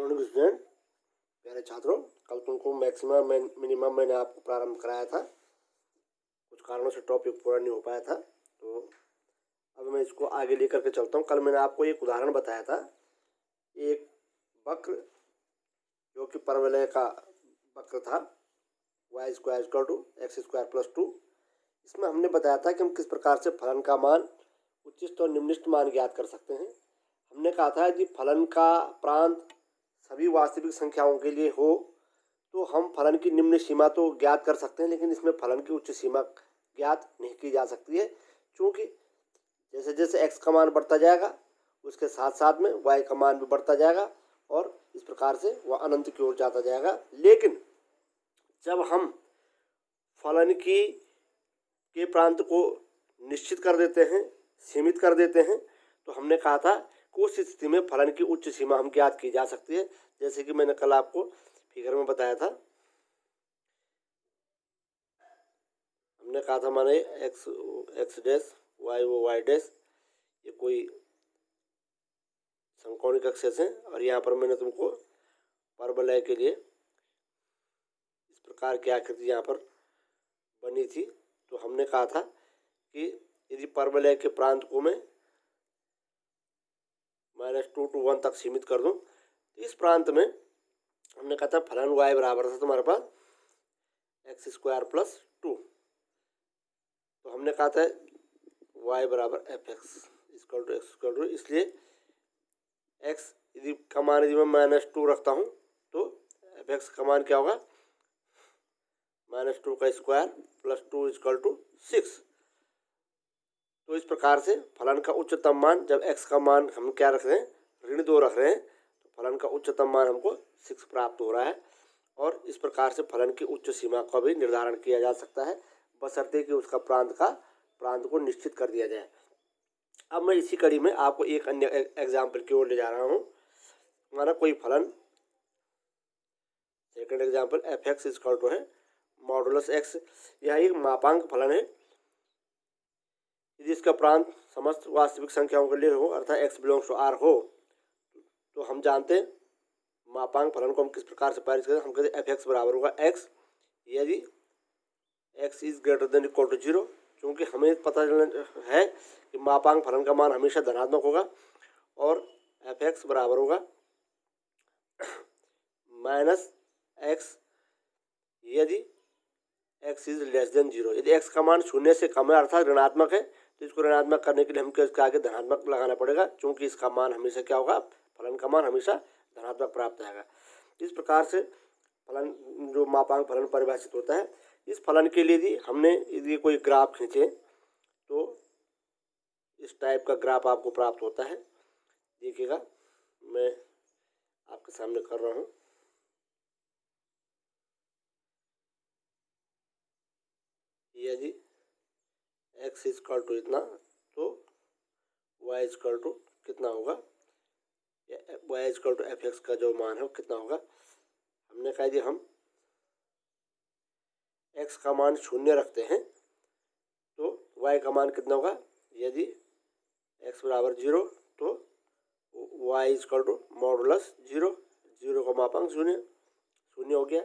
Morning student, प्यारे छात्रों, कल तुमको मैक्सिमम मिनिमम मैंने आपको प्रारंभ कराया था। कुछ कारणों से टॉपिक पूरा नहीं हो पाया था, तो अब मैं इसको आगे लेकर के चलता हूँ। कल मैंने आपको एक उदाहरण बताया था, एक वक्र जो कि परवलय का वक्र था, y square equal to X square plus 2। इसमें हमने बताया था कि हम किस प्रकार से फलन का मान उच्चिष्ट और निम्निष्ट मान ज्ञात कर सकते हैं। हमने कहा था कि फलन का प्रांत सभी वास्तविक संख्याओं के लिए हो तो हम फलन की निम्न सीमा तो ज्ञात कर सकते हैं, लेकिन इसमें फलन की उच्च सीमा ज्ञात नहीं की जा सकती है, क्योंकि जैसे जैसे x का मान बढ़ता जाएगा उसके साथ साथ में y का मान भी बढ़ता जाएगा और इस प्रकार से वह अनंत की ओर जाता जाएगा। लेकिन जब हम फलन के प्रांत को निश्चित कर देते हैं, सीमित कर देते हैं, तो हमने कहा था कि उस स्थिति में फलन की उच्च सीमा हम ज्ञात की जा सकती है। जैसे कि मैंने कल आपको फिगर में बताया था, हमने कहा था माने एक्स डैश वाई डैश ये कोई समकोणिक अक्षेस है, और यहाँ पर मैंने तुमको परवलय के लिए इस प्रकार की आकृति यहाँ पर बनी थी। तो हमने कहा था कि यदि परवलय के प्रांत को मैं -2 to 1 तक सीमित कर दूं, तो इस प्रांत में हमने कहा था फलन y बराबर था तुम्हारे पास एक्स स्क्वायर प्लस 2। तो हमने कहा था y बराबर एफ एक्स इक्वल टू, इसलिए x यदि का मान यदि मैं -2 रखता हूँ तो एफ एक्स का मान क्या होगा, -2 का स्क्वायर प्लस 2 इक्वल टू 6। तो इस प्रकार से फलन का उच्चतम मान, जब x का मान हम क्या रख रहे हैं, ऋण 2 रख रहे हैं, तो फलन का उच्चतम मान हमको 6 प्राप्त हो रहा है। और इस प्रकार से फलन की उच्च सीमा का भी निर्धारण किया जा सकता है, बशर्ते कि उसका प्रांत को निश्चित कर दिया जाए। अब मैं इसी कड़ी में आपको एक अन्य एग्जाम्पल की ओर ले जा रहा हूँ। हमारा कोई फलन, second example F X equal to है मॉडुलस एक्स। यह एक मापांक फलन है यदि इसका प्रांत समस्त वास्तविक संख्याओं के लिए हो, अर्थात x बिलोंग्स टू R हो। तो हम जानते हैं मापांक फलन को हम किस प्रकार से पारित करें। हम कहते हैं एफ एक्स बराबर होगा x यदि x is greater than equal to 0, क्योंकि हमें पता है कि मापांक फलन का मान हमेशा धनात्मक होगा, और एफ एक्स बराबर होगा -x यदि x इज लेस देन 0। यदि x का मान 0 से कम है अर्थात ऋणात्मक है, तो इसको ऋणात्मक करने के लिए हमको इसके आगे धनात्मक लगाना पड़ेगा, क्योंकि इसका मान हमेशा क्या होगा, फलन का मान हमेशा धनात्मक प्राप्त आएगा। इस प्रकार से फलन जो मापांक फलन परिभाषित होता है। इस फलन के लिए यदि कोई ग्राफ खींचे तो इस टाइप का ग्राफ आपको प्राप्त होता है। देखिएगा, मैं आपके सामने कर रहा हूँ। यदि x इक्वल टू इतना तो y इक्वल टू कितना होगा, y equal to F X का जो मान है वो कितना होगा। हमने कहा यदि हम x का मान 0 रखते हैं तो y का मान कितना होगा। यदि x बराबर 0 तो y इक्वल टू मॉडुलस 0, 0 का मापांक 0 हो गया।